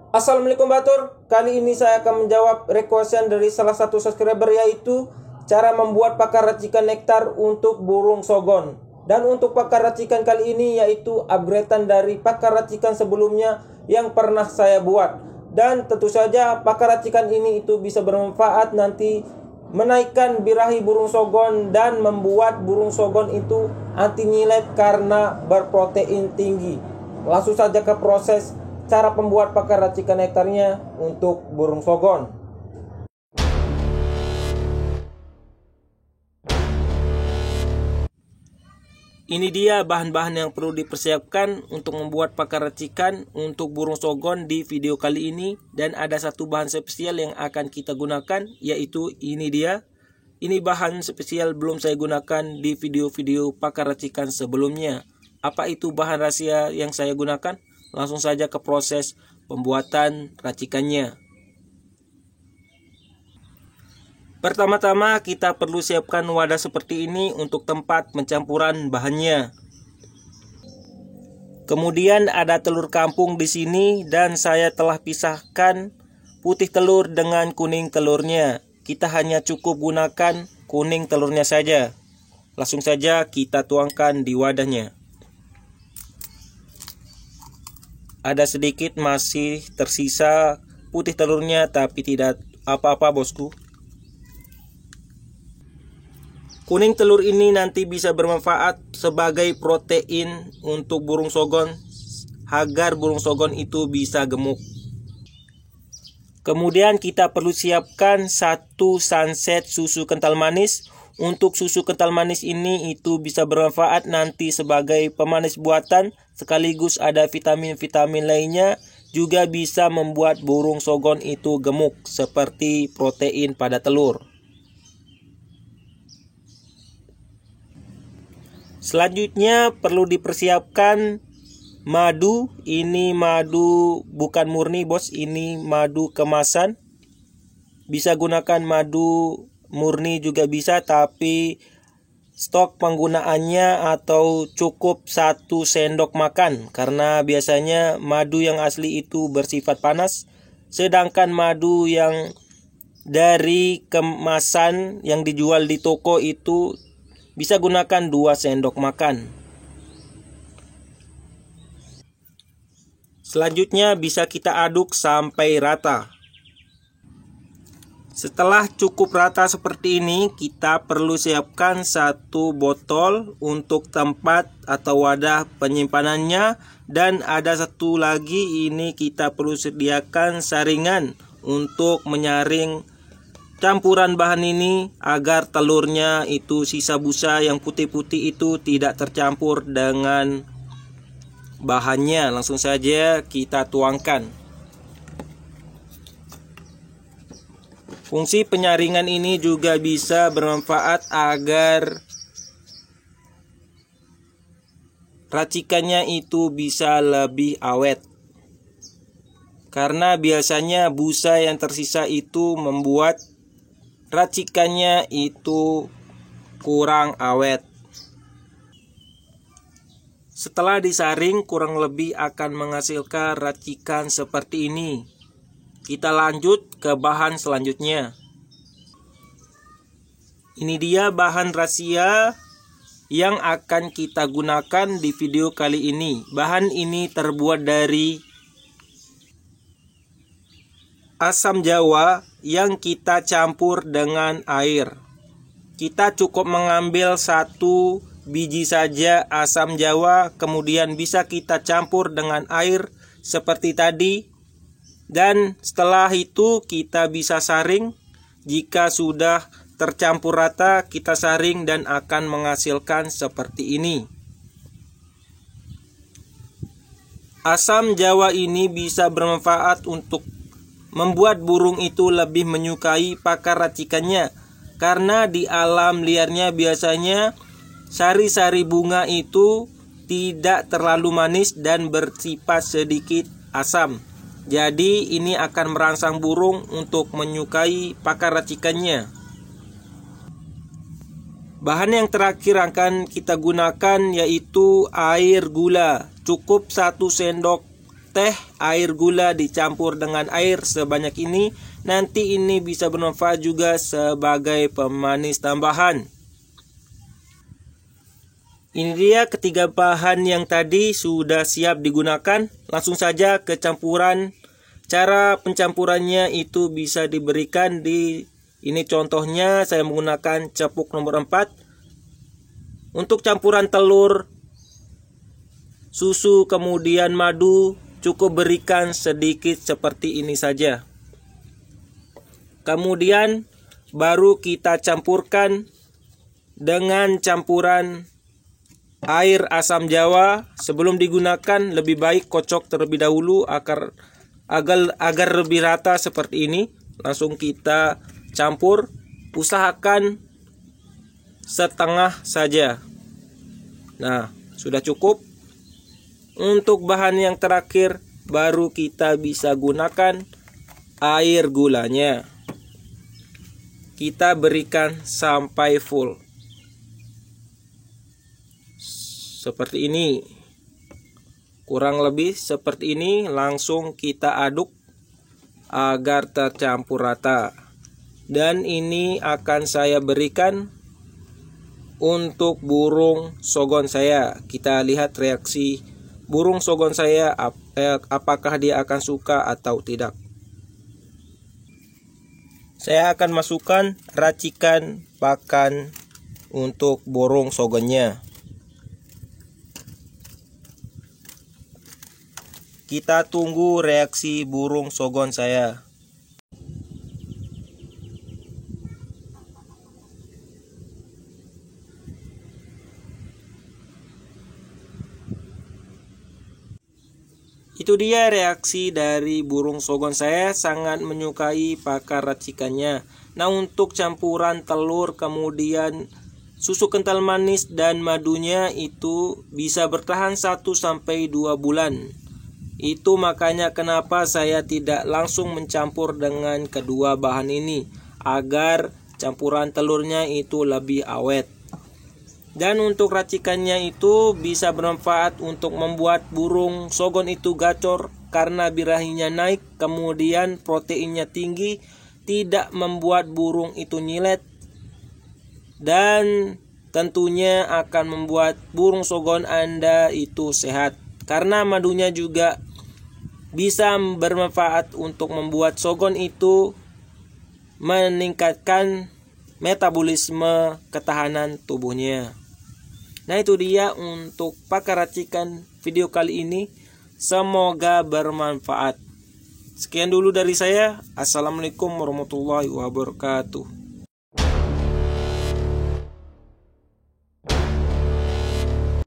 Assalamualaikum Batur. Kali ini saya akan menjawab requestan dari salah satu subscriber, yaitu cara membuat pakan racikan nektar untuk burung sogon. Dan untuk pakan racikan kali ini yaitu upgradean dari pakan racikan sebelumnya yang pernah saya buat. Dan tentu saja pakan racikan ini itu bisa bermanfaat nanti menaikkan birahi burung sogon dan membuat burung sogon itu anti nyilet karena berprotein tinggi. Langsung saja ke proses cara pembuat pakan racikan nektarnya untuk burung sogon. Ini dia bahan-bahan yang perlu dipersiapkan untuk membuat pakan racikan untuk burung sogon di video kali ini. Dan ada satu bahan spesial yang akan kita gunakan, yaitu ini dia. Ini bahan spesial belum saya gunakan di video-video pakan racikan sebelumnya. Apa itu bahan rahasia yang saya gunakan? Langsung saja ke proses pembuatan racikannya. Pertama-tama kita perlu siapkan wadah seperti ini untuk tempat pencampuran bahannya. Kemudian ada telur kampung di sini dan saya telah pisahkan putih telur dengan kuning telurnya. Kita hanya cukup gunakan kuning telurnya saja. Langsung saja kita tuangkan di wadahnya. Ada sedikit masih tersisa putih telurnya, tapi tidak apa-apa bosku. Kuning telur ini nanti bisa bermanfaat sebagai protein untuk burung sogon agar burung sogon itu bisa gemuk. Kemudian kita perlu siapkan satu sunset susu kental manis. Untuk susu kental manis ini itu bisa bermanfaat nanti sebagai pemanis buatan, sekaligus ada vitamin-vitamin lainnya, juga bisa membuat burung sogon itu gemuk seperti protein pada telur. Selanjutnya perlu dipersiapkan madu. Ini madu bukan murni bos, ini madu kemasan. Bisa gunakan madu murni juga bisa, tapi stok penggunaannya atau cukup 1 sendok makan, karena biasanya madu yang asli itu bersifat panas, sedangkan madu yang dari kemasan yang dijual di toko itu bisa gunakan 2 sendok makan. Selanjutnya bisa kita aduk sampai rata. Setelah cukup rata seperti ini, kita perlu siapkan 1 botol untuk tempat atau wadah penyimpanannya. Dan ada satu lagi, ini kita perlu sediakan saringan untuk menyaring campuran bahan ini agar telurnya itu sisa busa yang putih-putih itu tidak tercampur dengan bahannya. Langsung saja kita tuangkan. Fungsi penyaringan ini juga bisa bermanfaat agar racikannya itu bisa lebih awet. Karena biasanya busa yang tersisa itu membuat racikannya itu kurang awet. Setelah disaring kurang lebih akan menghasilkan racikan seperti ini. Kita lanjut ke bahan selanjutnya. Ini dia bahan rahasia yang akan kita gunakan di video kali ini. Bahan ini terbuat dari asam jawa yang kita campur dengan air. Kita cukup mengambil 1 biji saja asam jawa, kemudian bisa kita campur dengan air seperti tadi. Dan setelah itu kita bisa saring. Jika sudah tercampur rata, kita saring dan akan menghasilkan seperti ini. Asam jawa ini bisa bermanfaat untuk membuat burung itu lebih menyukai pakan racikannya. Karena di alam liarnya biasanya sari-sari bunga itu tidak terlalu manis dan bersifat sedikit asam. Jadi ini akan merangsang burung untuk menyukai pakan racikannya. Bahan yang terakhir akan kita gunakan yaitu air gula. Cukup 1 sendok teh, air gula dicampur dengan air sebanyak ini. Nanti ini bisa bermanfaat juga sebagai pemanis tambahan. Ini dia ketiga bahan yang tadi sudah siap digunakan. Langsung saja ke campuran. Cara pencampurannya itu bisa diberikan di ini contohnya saya menggunakan cepuk nomor 4. Untuk campuran telur, susu kemudian madu cukup berikan sedikit seperti ini saja. Kemudian baru kita campurkan dengan campuran air asam jawa. Sebelum digunakan lebih baik kocok terlebih dahulu agar lebih rata seperti ini. Langsung kita campur, usahakan setengah saja. Nah, sudah cukup. Untuk bahan yang terakhir baru kita bisa gunakan air gulanya. Kita berikan sampai full. Seperti ini, kurang lebih seperti ini. Langsung kita aduk agar tercampur rata. Dan ini akan saya berikan untuk burung sogon saya. Kita lihat reaksi burung sogon saya, apakah dia akan suka atau tidak. Saya akan masukkan racikan pakan untuk burung sogonnya. Kita tunggu reaksi burung sogon saya. Itu dia reaksi dari burung sogon saya, sangat menyukai pakan racikannya. Nah, untuk campuran telur kemudian susu kental manis dan madunya itu bisa bertahan 1-2 bulan. Itu makanya kenapa saya tidak langsung mencampur dengan kedua bahan ini, agar campuran telurnya itu lebih awet. Dan untuk racikannya itu bisa bermanfaat untuk membuat burung sogon itu gacor karena birahinya naik, kemudian proteinnya tinggi, tidak membuat burung itu nyilet, dan tentunya akan membuat burung sogon Anda itu sehat. Karena madunya juga bisa bermanfaat untuk membuat sogon itu meningkatkan metabolisme ketahanan tubuhnya. Nah, itu dia untuk pakan racikan video kali ini. Semoga bermanfaat. Sekian dulu dari saya. Assalamualaikum warahmatullahi wabarakatuh.